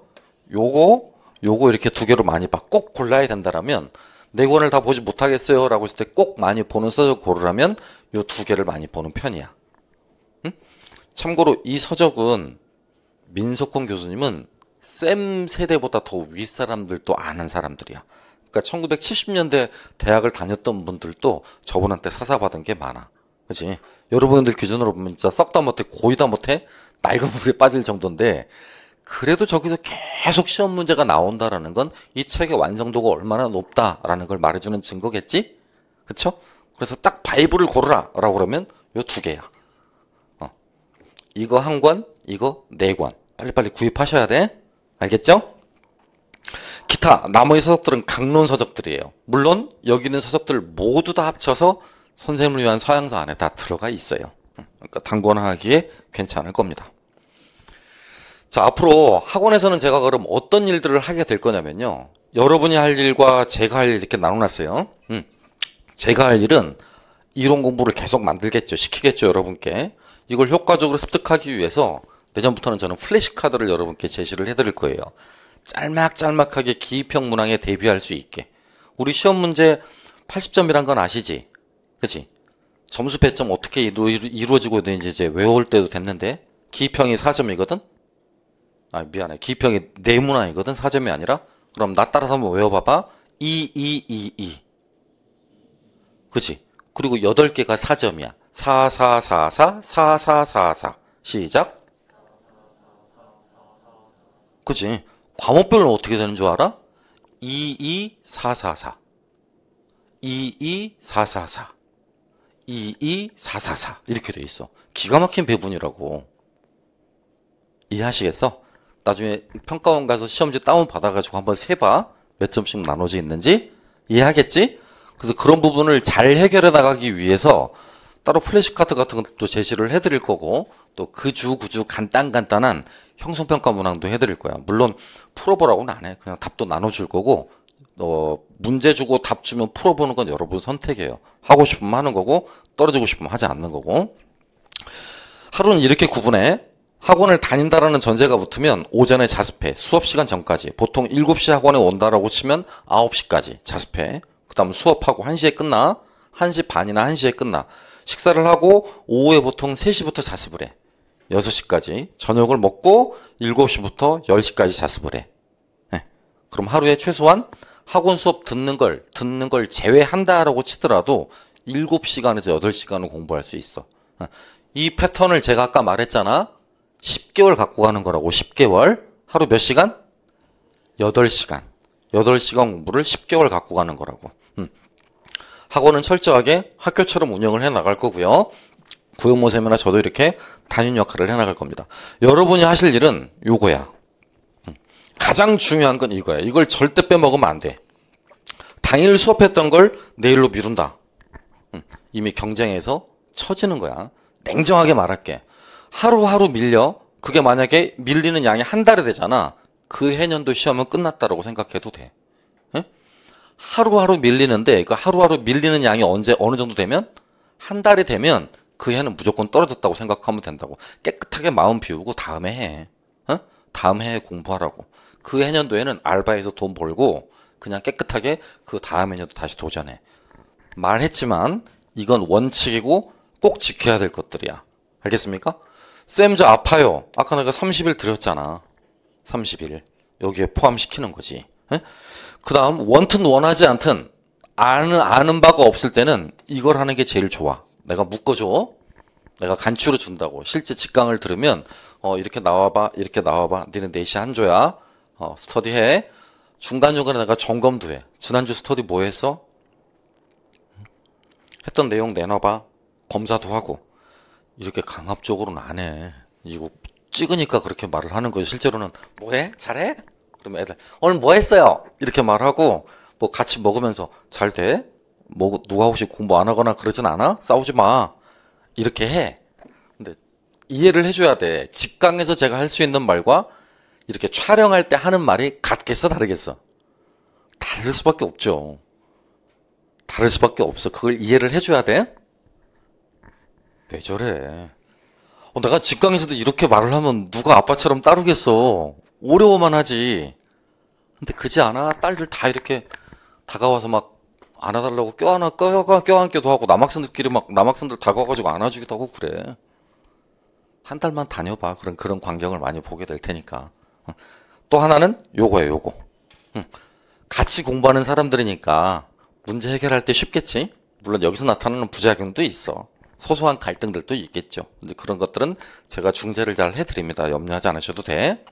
요거 이렇게 2개로 많이 봐. 꼭 골라야 된다라면 4권을 다 보지 못하겠어요 라고 했을 때 꼭 많이 보는 서적 고르라면 요 2개를 많이 보는 편이야. 응? 참고로 이 서적은 민석훈 교수님은 쌤 세대보다 더 윗사람들도 아는 사람들이야. 그러니까 1970년대 대학을 다녔던 분들도 저분한테 사사받은 게 많아. 그치? 여러분들 기준으로 보면 진짜 썩다 못해 고이다 못해 낡은 물에 빠질 정도인데 그래도 저기서 계속 시험 문제가 나온다라는 건 이 책의 완성도가 얼마나 높다라는 걸 말해주는 증거겠지? 그쵸? 그래서 딱 바이블을 고르라 라고 그러면 요 2개야. 이거 1권, 이거 4권. 빨리빨리 구입하셔야 돼. 알겠죠? 기타 나머지 서적들은 강론 서적들이에요. 물론 여기 있는 서적들 모두 다 합쳐서 선생님을 위한 서양서 안에 다 들어가 있어요. 그러니까 단권하기에 괜찮을 겁니다. 자, 앞으로 학원에서는 제가 그럼 어떤 일들을 하게 될 거냐면요. 여러분이 할 일과 제가 할 일 이렇게 나눠놨어요. 제가 할 일은 이론 공부를 계속 만들겠죠. 시키겠죠, 여러분께. 이걸 효과적으로 습득하기 위해서 내년부터는 저는 플래시카드를 여러분께 제시를 해드릴 거예요. 짤막짤막하게 기입형 문항에 대비할 수 있게. 우리 시험 문제 80점이란 건 아시지? 그치? 점수 배점 어떻게 이루어지고 있는지 이제 외울 때도 됐는데 기입형이 4점이거든? 아, 미안해. 기입형이 네문항이거든? 4점이 아니라? 그럼 나 따라서 한번 외워봐봐. 2. 그치? 그리고 8개가 4점이야. 4, 4, 4, 4, 4, 4, 4, 4. 시작. 그치? 과목별로 어떻게 되는 줄 알아? 2, 4, 4, 4. 2, 4, 4, 4. 2, 4, 4, 4. 이렇게 돼 있어. 기가 막힌 배분이라고. 이해하시겠어? 나중에 평가원 가서 시험지 다운 받아가지고 한번 세봐. 몇 점씩 나눠져 있는지. 이해하겠지? 그래서 그런 부분을 잘 해결해 나가기 위해서 따로 플래시카드 같은 것도 제시를 해드릴 거고 또 그 주 간단한 형성평가 문항도 해드릴 거야. 물론 풀어보라고는 안 해. 그냥 답도 나눠줄 거고 문제 주고 답 주면 풀어보는 건 여러분 선택이에요. 하고 싶으면 하는 거고 떨어지고 싶으면 하지 않는 거고. 하루는 이렇게 구분해. 학원을 다닌다라는 전제가 붙으면 오전에 자습해. 수업시간 전까지. 보통 7시 학원에 온다라고 치면 9시까지 자습해. 그 다음 수업하고 1시에 끝나. 1시 반이나 1시에 끝나. 식사를 하고 오후에 보통 3시부터 자습을 해. 6시까지. 저녁을 먹고 7시부터 10시까지 자습을 해. 네. 그럼 하루에 최소한 학원 수업 듣는 걸 제외한다라고 치더라도 7시간에서 8시간은 공부할 수 있어. 이 패턴을 제가 아까 말했잖아. 10개월 갖고 가는 거라고. 10개월. 하루 몇 시간? 8시간. 8시간 공부를 10개월 갖고 가는 거라고. 학원은 철저하게 학교처럼 운영을 해 나갈 거고요. 구형모 쌤이나 저도 이렇게 담임 역할을 해 나갈 겁니다. 여러분이 하실 일은 요거야. 가장 중요한 건 이거야. 이걸 절대 빼먹으면 안 돼. 당일 수업했던 걸 내일로 미룬다. 이미 경쟁에서 처지는 거야. 냉정하게 말할게. 하루하루 밀려. 그게 만약에 밀리는 양이 한 달이 되잖아. 그 해년도 시험은 끝났다라고 생각해도 돼. 하루하루 밀리는데 그 하루하루 밀리는 양이 어느 정도 되면 한 달이 되면 그 해는 무조건 떨어졌다고 생각하면 된다고. 깨끗하게 마음 비우고 다음에 해. 다음 해에 공부하라고. 그 해년도에는 알바해서 돈 벌고 그냥 깨끗하게 그 다음 해년도 다시 도전해. 말했지만 이건 원칙이고 꼭 지켜야 될 것들이야. 알겠습니까? 쌤 저 아파요. 아까 내가 30일 드렸잖아. 30일. 여기에 포함시키는 거지. 그 다음 원튼 원하지 않든 아는 바가 없을 때는 이걸 하는 게 제일 좋아. 내가 묶어줘. 내가 간추려 준다고. 실제 직강을 들으면 이렇게 나와봐. 이렇게 나와봐. 니네 4시 한 조야. 스터디해. 중간중간에 내가 점검도 해. 지난주 스터디 뭐 했어? 했던 내용 내놔봐. 검사도 하고. 이렇게 강압적으로는 안 해. 이거 찍으니까 그렇게 말을 하는 거지. 실제로는 뭐해? 잘해? 그러면 애들 오늘 뭐 했어요? 이렇게 말하고 뭐 같이 먹으면서 잘 돼? 뭐 누가 혹시 공부 안 하거나 그러진 않아? 싸우지 마. 이렇게 해. 근데 이해를 해줘야 돼. 직강에서 제가 할 수 있는 말과 이렇게 촬영할 때 하는 말이 같겠어, 다르겠어? 다를 수밖에 없죠. 다를 수밖에 없어. 그걸 이해를 해줘야 돼? 왜 저래? 내가 직강에서도 이렇게 말을 하면 누가 아빠처럼 따르겠어. 어려워만 하지. 근데 그지 않아? 딸들 다 이렇게 다가와서 막 안아달라고 껴안기도 하고 남학생들끼리 막 남학생들 다가와가지고 안아주기도 하고 그래. 한 달만 다녀봐. 그런 광경을 많이 보게 될 테니까. 또 하나는 요거예요, 요거. 같이 공부하는 사람들이니까 문제 해결할 때 쉽겠지? 물론 여기서 나타나는 부작용도 있어. 소소한 갈등들도 있겠죠. 근데 그런 것들은 제가 중재를 잘 해드립니다. 염려하지 않으셔도 돼.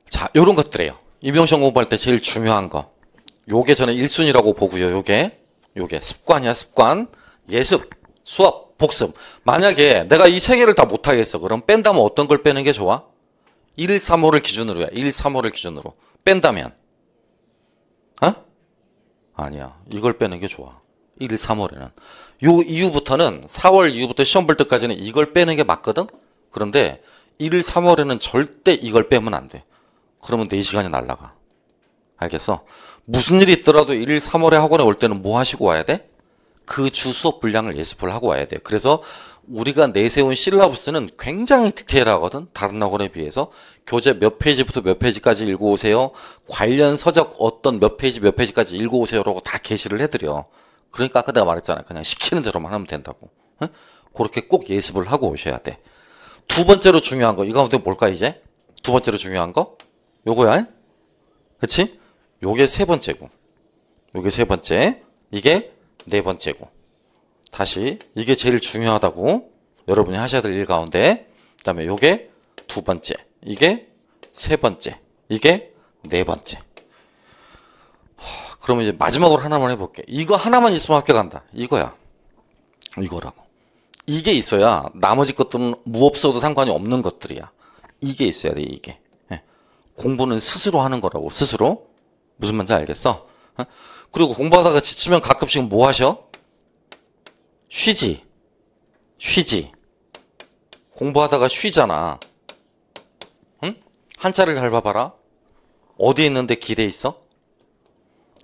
자, 요런 것들이에요. 임용시험 공부할 때 제일 중요한 거. 요게 저는 1순위라고 보고요. 요게 습관이야, 습관. 예습, 수업, 복습. 만약에 내가 이 세 개를 다 못하겠어. 그럼 뺀다면 어떤 걸 빼는 게 좋아? 1, 3호를 기준으로야. 1, 3호를 기준으로. 뺀다면? 아니야. 이걸 빼는 게 좋아. 1, 3월에는. 요 이후부터는 4월 이후부터 시험 볼 때까지는 이걸 빼는 게 맞거든? 그런데 1, 3월에는 절대 이걸 빼면 안 돼. 그러면 4시간이 날라가. 알겠어? 무슨 일이 있더라도 1, 3월에 학원에 올 때는 뭐 하시고 와야 돼? 그 주 수업 분량을 예습을 하고 와야 돼. 그래서 우리가 내세운 실라부스는 굉장히 디테일하거든. 다른 학원에 비해서. 교재 몇 페이지부터 몇 페이지까지 읽어오세요. 관련 서적 어떤 몇 페이지까지 읽어오세요라고 다 게시를 해드려. 그러니까 아까 내가 말했잖아. 그냥 시키는 대로만 하면 된다고. 응? 그렇게 꼭 예습을 하고 오셔야 돼. 두 번째로 중요한 거. 이거 뭘까 이제? 두 번째로 중요한 거? 요거야. 그치? 요게 세 번째고. 요게 세 번째. 이게 네 번째고. 다시 이게 제일 중요하다고 여러분이 하셔야 될 일 가운데. 그 다음에 요게 두 번째. 이게 세 번째. 이게 네 번째. 그러면 이제 마지막으로 하나만 해볼게. 이거 하나만 있으면 학교 간다. 이거야. 이거라고. 이게 있어야 나머지 것들은 뭐 없어도 상관이 없는 것들이야. 이게 있어야 돼. 이게. 공부는 스스로 하는 거라고. 스스로. 무슨 말인지 알겠어? 그리고 공부하다가 지치면 가끔씩 뭐 하셔? 쉬지. 공부하다가 쉬잖아. 응? 한자를 잘 봐봐라. 어디 있는데 길에 있어?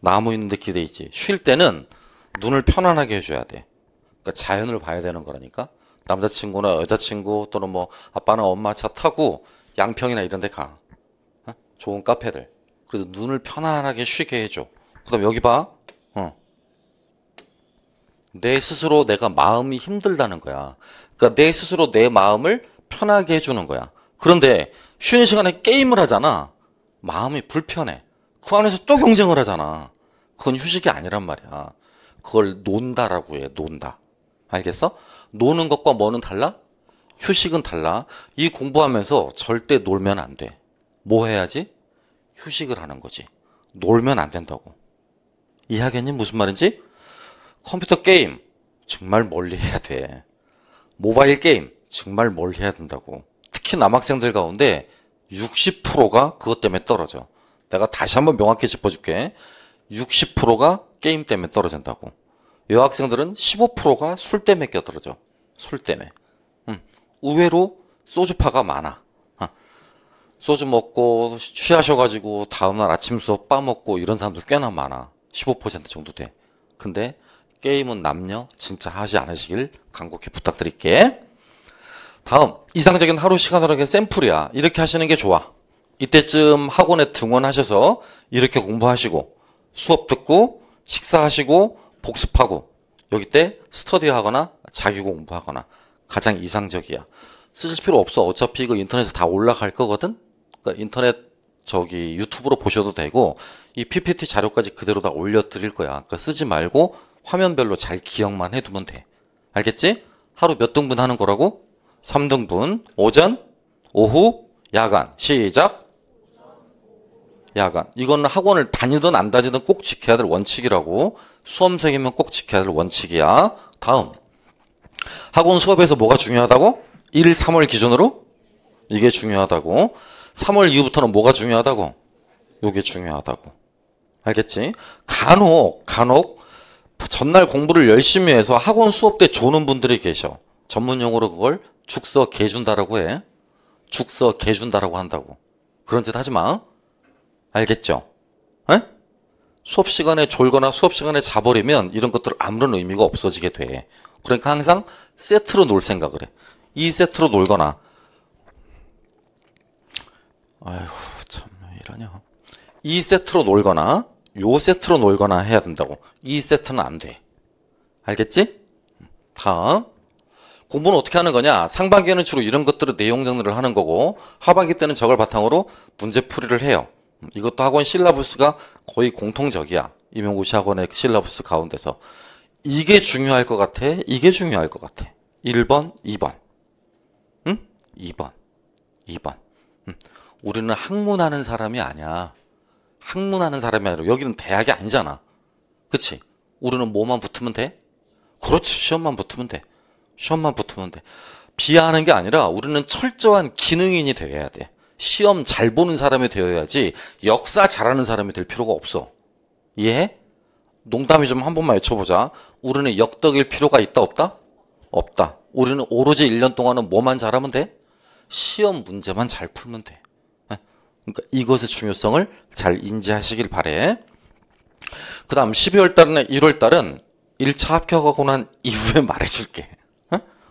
나무 있는데 길에 있지. 쉴 때는 눈을 편안하게 해줘야 돼. 그러니까 자연을 봐야 되는 거라니까. 남자친구나 여자친구 또는 뭐 아빠나 엄마 차 타고 양평이나 이런 데 가. 좋은 카페들. 그래서 눈을 편안하게 쉬게 해줘. 그 다음에 여기 봐. 내 스스로 내가 마음이 힘들다는 거야. 그러니까 내 스스로 내 마음을 편하게 해주는 거야. 그런데 쉬는 시간에 게임을 하잖아. 마음이 불편해. 그 안에서 또 경쟁을 하잖아. 그건 휴식이 아니란 말이야. 그걸 논다라고 해. 논다. 알겠어? 노는 것과 뭐는 달라? 휴식은 달라. 이 공부하면서 절대 놀면 안 돼. 뭐 해야지? 휴식을 하는 거지. 놀면 안 된다고. 이해하겠니? 무슨 말인지? 컴퓨터 게임 정말 멀리 해야 돼. 모바일 게임 정말 멀리 해야 된다고. 특히 남학생들 가운데 60%가 그것 때문에 떨어져. 내가 다시 한번 명확히 짚어줄게. 60%가 게임 때문에 떨어진다고. 여학생들은 15%가 술 때문에 껴떨어져. 술 때문에. 의외로 소주파가 많아. 소주 먹고 취하셔가지고 다음날 아침 수업 빠먹고 이런 사람들 꽤나 많아. 15% 정도 돼. 근데 게임은 남녀 진짜 하지 않으시길 간곡히 부탁드릴게. 다음 이상적인 하루 시간 활용의 샘플이야. 이렇게 하시는 게 좋아. 이때쯤 학원에 등원하셔서 이렇게 공부하시고 수업 듣고 식사하시고 복습하고 여기 때 스터디하거나 자기 공부하거나 가장 이상적이야. 쓰실 필요 없어. 어차피 이거 인터넷에 다 올라갈 거거든. 그러니까 인터넷 유튜브로 보셔도 되고 이 PPT 자료까지 그대로 다 올려드릴 거야. 그러니까 쓰지 말고 화면별로 잘 기억만 해두면 돼. 알겠지? 하루 몇 등분 하는 거라고? 3등분. 오전, 오후, 야간. 시작. 야간. 이건 학원을 다니든 안 다니든 꼭 지켜야 될 원칙이라고. 수험생이면 꼭 지켜야 될 원칙이야. 다음. 학원 수업에서 뭐가 중요하다고? 1, 3월 기준으로? 이게 중요하다고. 3월 이후부터는 뭐가 중요하다고? 이게 중요하다고. 알겠지? 간혹 전날 공부를 열심히 해서 학원 수업 때 조는 분들이 계셔. 전문 용어로 그걸 죽서 개준다라고 해. 죽 써 개 준다라고 한다고. 그런 짓 하지 마. 알겠죠? 에? 수업 시간에 졸거나 수업 시간에 자버리면 이런 것들 아무런 의미가 없어지게 돼. 그러니까 항상 세트로 놀 생각을 해. 이 세트로 놀거나, 아휴 참 왜 이러냐. 이 세트로 놀거나 요 세트로 놀거나 해야 된다고. 이 세트는 안 돼. 알겠지? 다음. 공부는 어떻게 하는 거냐? 상반기에는 주로 이런 것들을 내용 정리를 하는 거고 하반기 때는 저걸 바탕으로 문제풀이를 해요. 이것도 학원 실라부스가 거의 공통적이야. 임용고시 학원의 실라부스 가운데서. 이게 중요할 것 같아? 이게 중요할 것 같아. 1번, 2번. 응? 2번. 2번. 우리는 학문하는 사람이 아니야. 학문하는 사람이 아니라 여기는 대학이 아니잖아. 그치? 우리는 뭐만 붙으면 돼? 그렇지. 시험만 붙으면 돼. 시험만 붙으면 돼. 비하하는 게 아니라 우리는 철저한 기능인이 되어야 돼. 시험 잘 보는 사람이 되어야지 역사 잘하는 사람이 될 필요가 없어. 이해해? 농담이 좀 한 번만 외쳐보자. 우리는 역덕일 필요가 있다 없다? 없다. 우리는 오로지 1년 동안은 뭐만 잘하면 돼? 시험 문제만 잘 풀면 돼. 그러니까 이것의 중요성을 잘 인지하시길 바래. 그 다음 12월 달이나 1월 달은 1차 합격하고 난 이후에 말해줄게.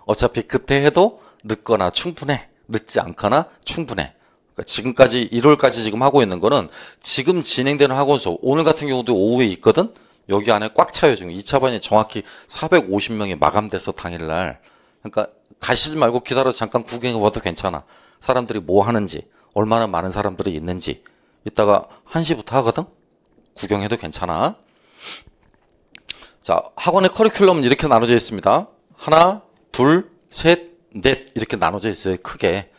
어차피 그때 해도 늦거나 충분해. 늦지 않거나 충분해. 그러니까 지금까지 1월까지 지금 하고 있는 거는 지금 진행되는 학원수 오늘 같은 경우도 오후에 있거든. 여기 안에 꽉 차요. 지금 2차 반이 정확히 450명이 마감돼서 당일날. 그러니까 가시지 말고 기다려서 잠깐 구경해봐도 괜찮아. 사람들이 뭐 하는지, 얼마나 많은 사람들이 있는지. 이따가 1시부터 하거든. 구경해도 괜찮아. 자, 학원의 커리큘럼은 이렇게 나눠져 있습니다. 하나, 둘, 셋, 넷 이렇게 나눠져 있어요. 크게.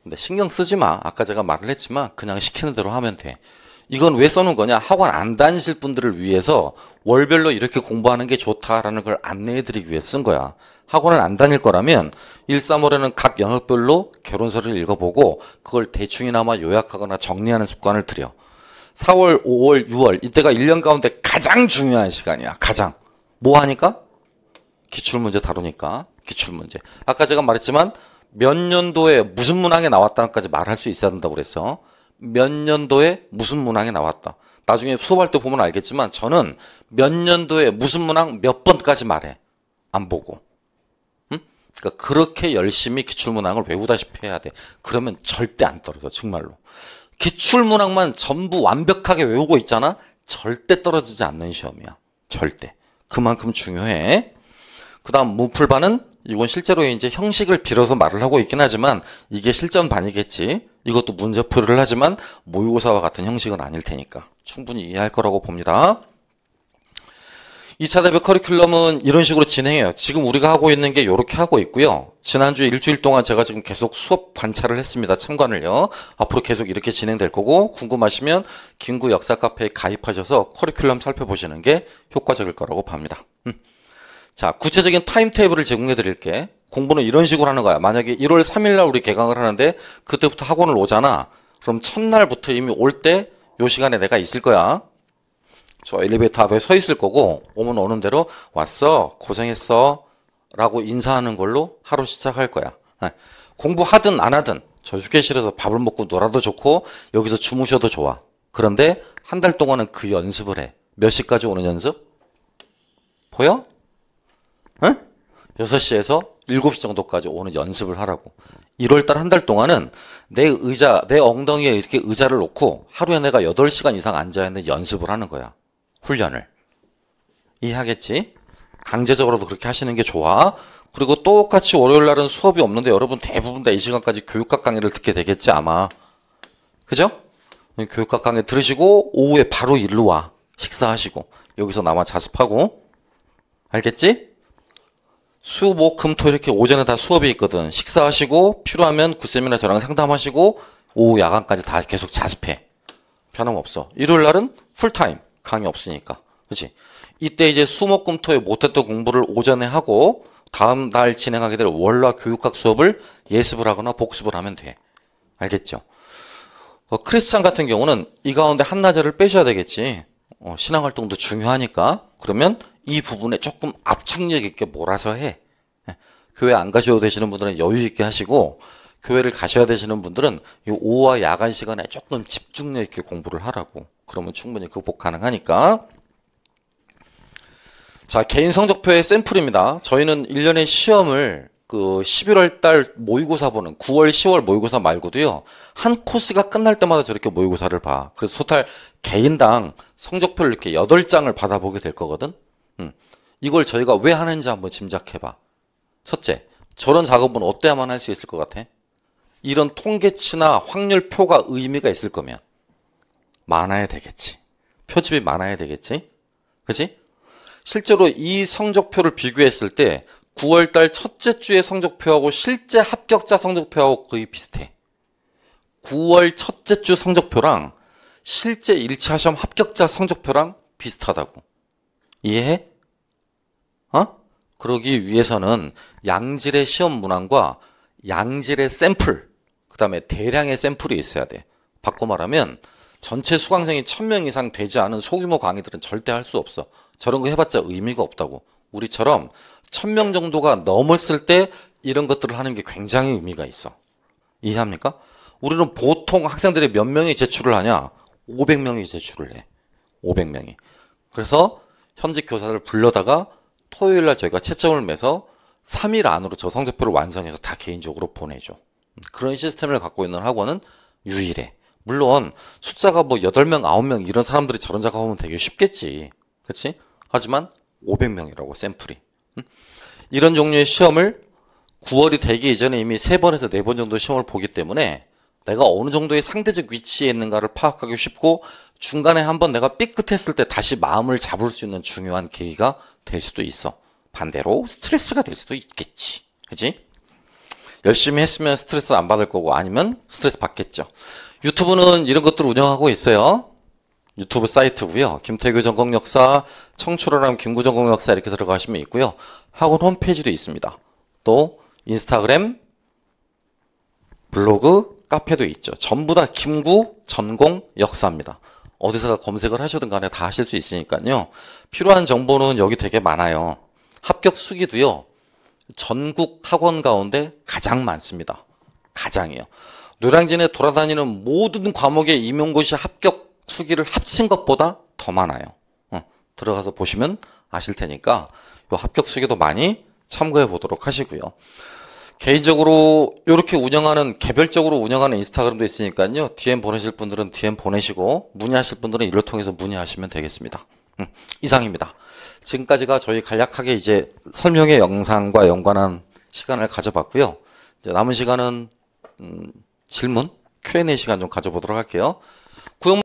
근데 신경 쓰지 마. 아까 제가 말을 했지만 그냥 시키는 대로 하면 돼. 이건 왜 써놓은 거냐? 학원 안 다니실 분들을 위해서 월별로 이렇게 공부하는 게 좋다라는 걸 안내해드리기 위해 쓴 거야. 학원을 안 다닐 거라면 1, 3월에는 각 영역별로 결론서를 읽어보고 그걸 대충이나마 요약하거나 정리하는 습관을 들여. 4월, 5월, 6월 이때가 1년 가운데 가장 중요한 시간이야. 가장. 뭐 하니까? 기출문제 다루니까. 기출문제. 아까 제가 말했지만 몇 년도에 무슨 문항에 나왔다까지 말할 수 있어야 된다고 그랬어. 몇 년도에 무슨 문항에 나왔다. 나중에 수업할 때 보면 알겠지만 저는 몇 년도에 무슨 문항 몇 번까지 말해. 안 보고. 응? 그러니까 그렇게 열심히 기출문항을 외우다시피 해야 돼. 그러면 절대 안 떨어져. 정말로. 기출문항만 전부 완벽하게 외우고 있잖아. 절대 떨어지지 않는 시험이야. 절대. 그만큼 중요해. 그 다음 무풀반은 이건 실제로 이제 형식을 빌어서 말을 하고 있긴 하지만 이게 실전반이겠지. 이것도 문제풀이를 하지만 모의고사와 같은 형식은 아닐 테니까 충분히 이해할 거라고 봅니다. 2차 대표 커리큘럼은 이런 식으로 진행해요. 지금 우리가 하고 있는 게 이렇게 하고 있고요. 지난주 일주일 동안 제가 지금 계속 수업 관찰을 했습니다. 참관을요. 앞으로 계속 이렇게 진행될 거고 궁금하시면 김구 역사 카페에 가입하셔서 커리큘럼 살펴보시는 게 효과적일 거라고 봅니다. 자, 구체적인 타임테이블을 제공해 드릴게. 공부는 이런 식으로 하는 거야. 만약에 1월 3일 날 우리 개강을 하는데 그때부터 학원을 오잖아. 그럼 첫날부터 이미 올 때 요 시간에 내가 있을 거야. 저 엘리베이터 앞에 서 있을 거고 오면 오는 대로 왔어, 고생했어 라고 인사하는 걸로 하루 시작할 거야. 공부하든 안 하든 저 휴게실에서 밥을 먹고 놀아도 좋고 여기서 주무셔도 좋아. 그런데 한 달 동안은 그 연습을 해. 몇 시까지 오는 연습? 보여? 응? 6시에서 7시 정도까지 오는 연습을 하라고. 1월달 한 달 동안은 내 의자, 내 엉덩이에 이렇게 의자를 놓고 하루에 내가 8시간 이상 앉아있는 연습을 하는 거야. 훈련을. 이해하겠지? 강제적으로도 그렇게 하시는 게 좋아. 그리고 똑같이 월요일날은 수업이 없는데 여러분 대부분 다 이 시간까지 교육학 강의를 듣게 되겠지 아마. 그죠? 교육학 강의 들으시고 오후에 바로 일로 와. 식사하시고 여기서 나만 자습하고. 알겠지? 수, 목, 금, 토 이렇게 오전에 다 수업이 있거든. 식사하시고 필요하면 구쌤이나 저랑 상담하시고 오후 야간까지 다 계속 자습해. 변함없어. 일요일 날은 풀타임. 강의 없으니까. 그치? 이때 이제 수, 목, 금, 토에 못했던 공부를 오전에 하고 다음 날 진행하게 될 월화 교육학 수업을 예습을 하거나 복습을 하면 돼. 알겠죠? 크리스찬 같은 경우는 이 가운데 한나절을 빼셔야 되겠지. 신앙활동도 중요하니까. 그러면 이 부분에 조금 압축력 있게 몰아서 해. 교회 안 가셔도 되시는 분들은 여유 있게 하시고 교회를 가셔야 되시는 분들은 이 오후와 야간 시간에 조금 집중력 있게 공부를 하라고. 그러면 충분히 극복 가능하니까. 자, 개인 성적표의 샘플입니다. 저희는 1년에 시험을 그 11월 달 모의고사 보는 9월, 10월 모의고사 말고도요. 한 코스가 끝날 때마다 저렇게 모의고사를 봐. 그래서 토탈 개인당 성적표를 이렇게 8장을 받아보게 될 거거든. 이걸 저희가 왜 하는지 한번 짐작해봐. 첫째, 저런 작업은 어때야만 할 수 있을 것 같아? 이런 통계치나 확률표가 의미가 있을 거면 많아야 되겠지. 표집이 많아야 되겠지. 그치? 실제로 이 성적표를 비교했을 때 9월달 첫째 주의 성적표하고 실제 합격자 성적표하고 거의 비슷해. 9월 첫째 주 성적표랑 실제 1차 시험 합격자 성적표랑 비슷하다고. 이해해? 그러기 위해서는 양질의 시험 문항과 양질의 샘플, 그 다음에 대량의 샘플이 있어야 돼. 바꿔 말하면 전체 수강생이 1000명 이상 되지 않은 소규모 강의들은 절대 할 수 없어. 저런 거 해봤자 의미가 없다고. 우리처럼 1000명 정도가 넘었을 때 이런 것들을 하는 게 굉장히 의미가 있어. 이해합니까? 우리는 보통 학생들이 몇 명이 제출을 하냐? 500명이 제출을 해. 500명이. 그래서 현직 교사를 불러다가 토요일날 저희가 채점을 매서 3일 안으로 저 성적표를 완성해서 다 개인적으로 보내줘. 그런 시스템을 갖고 있는 학원은 유일해. 물론 숫자가 뭐 8명, 9명 이런 사람들이 저런 작업하면 되게 쉽겠지. 그치? 하지만 500명이라고 샘플이. 이런 종류의 시험을 9월이 되기 이전에 이미 3번에서 4번 정도 시험을 보기 때문에 내가 어느 정도의 상대적 위치에 있는가를 파악하기 쉽고 중간에 한번 내가 삐끗했을 때 다시 마음을 잡을 수 있는 중요한 계기가 될 수도 있어. 반대로 스트레스가 될 수도 있겠지. 그치? 열심히 했으면 스트레스 안 받을 거고 아니면 스트레스 받겠죠. 유튜브는 이런 것들을 운영하고 있어요. 유튜브 사이트고요. 김태규 전공역사, 청출어람 김구 전공역사 이렇게 들어가시면 있고요. 학원 홈페이지도 있습니다. 또 인스타그램, 블로그, 카페도 있죠. 전부 다 김구 전공 역사입니다. 어디서 검색을 하시든 간에 다 하실 수 있으니까요. 필요한 정보는 여기 되게 많아요. 합격 수기도요. 전국 학원 가운데 가장 많습니다. 가장이요. 노량진에 돌아다니는 모든 과목의 임용고시 합격 수기를 합친 것보다 더 많아요. 들어가서 보시면 아실 테니까 이 합격 수기도 많이 참고해 보도록 하시고요. 개인적으로 이렇게 운영하는 개별적으로 운영하는 인스타그램도 있으니까요. DM 보내실 분들은 DM 보내시고 문의하실 분들은 이를 통해서 문의하시면 되겠습니다. 이상입니다. 지금까지가 저희 간략하게 이제 설명의 영상과 연관한 시간을 가져봤고요. 이제 남은 시간은 질문, Q&A 시간 좀 가져보도록 할게요. 구형